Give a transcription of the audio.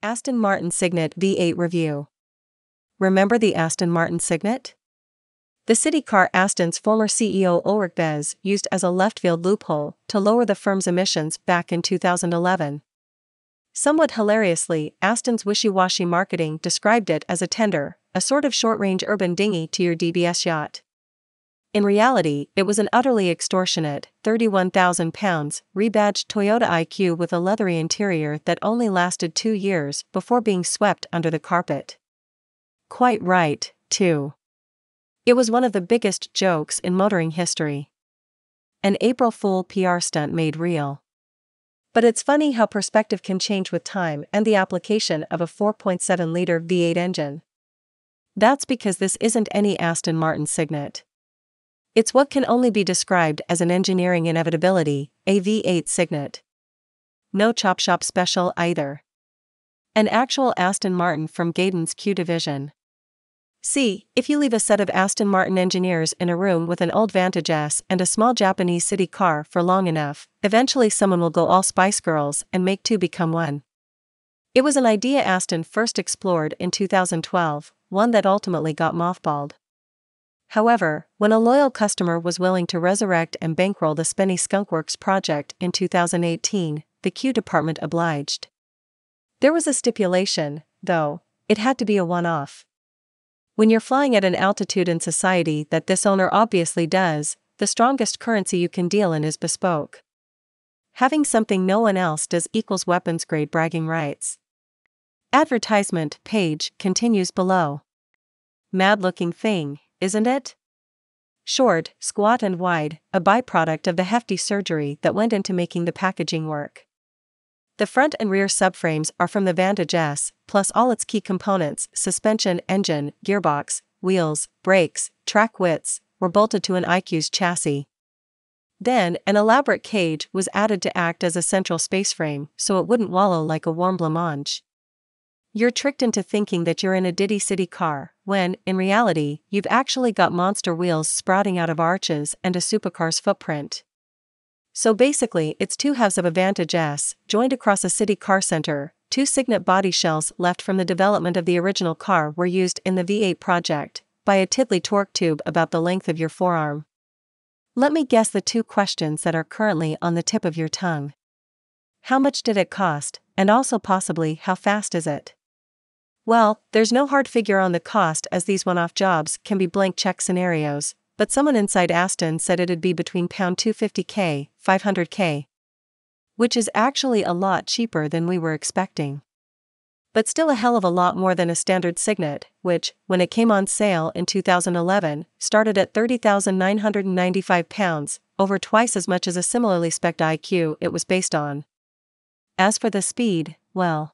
Aston Martin Cygnet V8 review. Remember the Aston Martin Cygnet? The city car Aston's former CEO Ulrich Bez used as a left-field loophole to lower the firm's emissions back in 2011. Somewhat hilariously, Aston's wishy-washy marketing described it as a tender, a sort of short-range urban dinghy to your DBS yacht. In reality, it was an utterly extortionate, £31,000, rebadged Toyota IQ with a leathery interior that only lasted 2 years before being swept under the carpet. Quite right, too. It was one of the biggest jokes in motoring history. An April Fool PR stunt made real. But it's funny how perspective can change with time and the application of a 4.7-liter V8 engine. That's because this isn't any Aston Martin Cygnet. It's what can only be described as an engineering inevitability, a V8 Cygnet. No chop shop special either. An actual Aston Martin from Gaydon's Q division. See, if you leave a set of Aston Martin engineers in a room with an old Vantage S and a small Japanese city car for long enough, eventually someone will go all Spice Girls and make two become one. It was an idea Aston first explored in 2012, one that ultimately got mothballed. However, when a loyal customer was willing to resurrect and bankroll the Spenny Skunkworks project in 2018, the Q department obliged. There was a stipulation, though: it had to be a one-off. When you're flying at an altitude in society that this owner obviously does, the strongest currency you can deal in is bespoke. Having something no one else does equals weapons-grade bragging rights. Advertisement page continues below. Mad-looking thing, isn't it? Short, squat and wide, a byproduct of the hefty surgery that went into making the packaging work. The front and rear subframes are from the Vantage S, plus all its key components: suspension, engine, gearbox, wheels, brakes, track widths, were bolted to an IQ's chassis. Then, an elaborate cage was added to act as a central space frame so it wouldn't wallow like a warm blancmange. You're tricked into thinking that you're in a Diddy City car, when, in reality, you've actually got monster wheels sprouting out of arches and a supercar's footprint. So basically, it's two halves of a Vantage S, joined across a city car center. Two Cygnet body shells left from the development of the original car were used in the V8 project, by a Tiddly torque tube about the length of your forearm. Let me guess the two questions that are currently on the tip of your tongue. How much did it cost, and also possibly how fast is it? Well, there's no hard figure on the cost, as these one-off jobs can be blank check scenarios, but someone inside Aston said it'd be between £250k, £500k. Which is actually a lot cheaper than we were expecting. But still a hell of a lot more than a standard Cygnet, which, when it came on sale in 2011, started at £30,995, over twice as much as a similarly spec'd IQ it was based on. As for the speed, well,